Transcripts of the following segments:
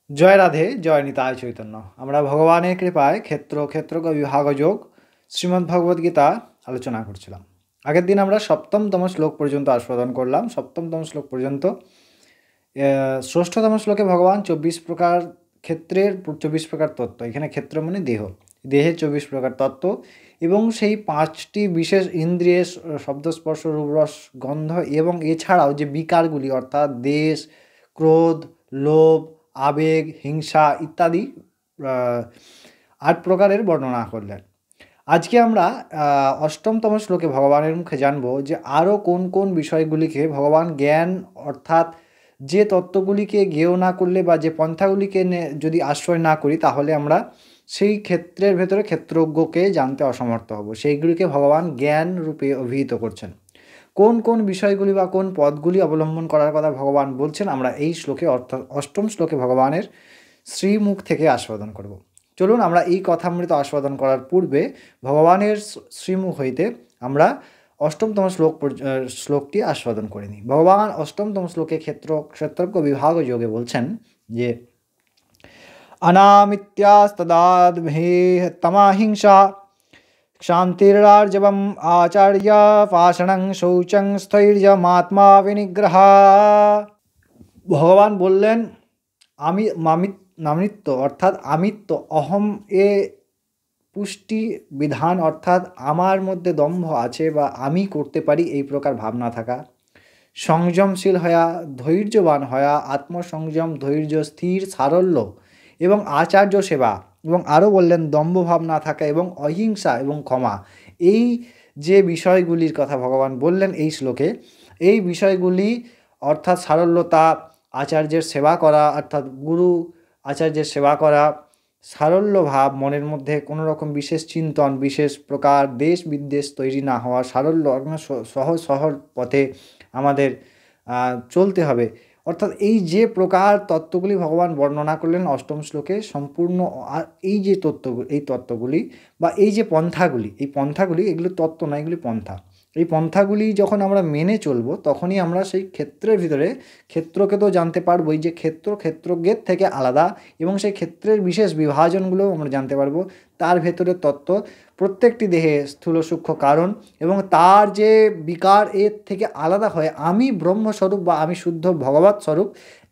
জয় রাধে, জয় নিতাই চৈতন্য। আমরা ভগবানের কৃপায় ক্ষেত্রজ্ঞ বিভাগযোগ শ্রীমদ্ভগবদ্গীতা আলোচনা করছিলাম। আগের দিন আমরা সপ্তমতম শ্লোক পর্যন্ত আস্বাদন করলাম। সপ্তমতম শ্লোক পর্যন্ত ষষ্ঠতম শ্লোকে ভগবান 24 প্রকার ক্ষেত্রের 24 প্রকার তত্ত্ব, এখানে ক্ষেত্র মানে দেহ, দেহের 24 প্রকার তত্ত্ব এবং সেই 5টি বিশেষ ইন্দ্রিয় শব্দ, স্পর্শ, রূপ, রস, গন্ধ এবং এছাড়াও যে বিকারগুলি অর্থাৎ দেশ, ক্রোধ, লোভ, আবেগ, হিংসা ইত্যাদি 8 প্রকারের বর্ণনা করলেন। আজকে আমরা অষ্টমতম শ্লোকে ভগবানের মুখে জানব যে আরও কোন কোন বিষয়গুলিকে ভগবান জ্ঞান অর্থাৎ যে তত্ত্বগুলিকে জ্ঞেয় না করলে বা যে পন্থাগুলিকে যদি আশ্রয় না করি তাহলে আমরা সেই ক্ষেত্রের ভেতরে ক্ষেত্রজ্ঞকে জানতে অসমর্থ হব। সেইগুলিকে ভগবান জ্ঞান রূপে অভিহিত করছেন। কোন কোন বিষয়গুলি বা কোন পদগুলি অবলম্বন করার কথা ভগবান বলছেন আমরা এই শ্লোকে অর্থাৎ অষ্টম শ্লোকে ভগবানের শ্রীমুখ থেকে আস্বাদন করব। চলুন আমরা এই কথামৃত আস্বাদন করার পূর্বে ভগবানের শ্রীমুখ হইতে আমরা অষ্টমতম শ্লোকটি আস্বাদন করে নিই। ভগবান অষ্টমতম শ্লোকে ক্ষেত্রজ্ঞ বিভাগ যোগে বলছেন যে অনামিত্যাস্তদাদ্ভে তমাহিংসা क्षान्तिरार्जवम् आचार्य पाषाणं शौचं স্থৈর্যমাত্মা বিনিগ্রহ। ভগবান বললেন নামিত্ব অর্থাৎ আমিত্ব, অহম এ পুষ্টি বিধান অর্থাৎ আমার মধ্যে দম্ভ আছে বা আমি করতে পারি এই প্রকার ভাবনা থাকা, সংযমশীল হয়া, ধৈর্যবান হয়া, আত্মসংযম, ধৈর্য, স্থির, সারল্য এবং আচার্য সেবা, এবং আরও বললেন দম্ভভাব না থাকা এবং অহিংসা এবং ক্ষমা। এই যে বিষয়গুলির কথা ভগবান বললেন এই শ্লোকে, এই বিষয়গুলি অর্থাৎ সারল্যতা, আচার্যের সেবা করা অর্থাৎ গুরু আচার্যের সেবা করা, সারল্য ভাব, মনের মধ্যে কোনো রকম বিশেষ চিন্তন, বিশেষ প্রকার দেশ বিদ্বেষ তৈরি না হওয়া, সারল্য সহজ সহজ পথে আমাদের চলতে হবে। অর্থাৎ এই যে প্রকার তত্ত্বগুলি ভগবান বর্ণনা করলেন অষ্টম শ্লোকে সম্পূর্ণ, আর এই যে তত্ত্বগুলি বা এই যে পন্থাগুলি এগুলো তত্ত্ব না, এগুলি পন্থা। এই পন্থাগুলি যখন আমরা মেনে চলবো তখনই আমরা সেই ক্ষেত্রের ভিতরে ক্ষেত্রকে তো জানতে পারবো, এই যে ক্ষেত্রজ্ঞের থেকে আলাদা, এবং সেই ক্ষেত্রের বিশেষ বিভাজনগুলোও আমরা জানতে পারবো। তার ভেতরে তত্ত্ব, প্রত্যেকটি দেহে স্থূল সূক্ষ্ম কারণ এবং তার যে বিকার এর থেকে আলাদা হয় আমি ব্রহ্মস্বরূপ বা আমি শুদ্ধ ভগবৎ স্বরূপ,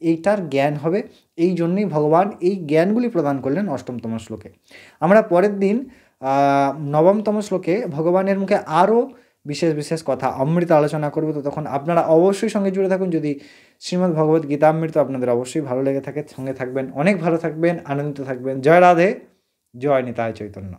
এইটার জ্ঞান হবে। এই জন্যই ভগবান এই জ্ঞানগুলি প্রদান করলেন অষ্টমতম শ্লোকে। আমরা পরের দিন নবমতম শ্লোকে ভগবানের মুখে আরও বিশেষ বিশেষ কথা অমৃত আলোচনা করব। তো তখন আপনারা অবশ্যই সঙ্গে জুড়ে থাকুন। যদি শ্রীমদ্ ভগবত গীতামৃত আপনাদের অবশ্যই ভালো লেগে থাকে, সঙ্গে থাকবেন, অনেক ভালো থাকবেন, আনন্দিত থাকবেন। জয় রাধে, জয় নিতাই চৈতন্য।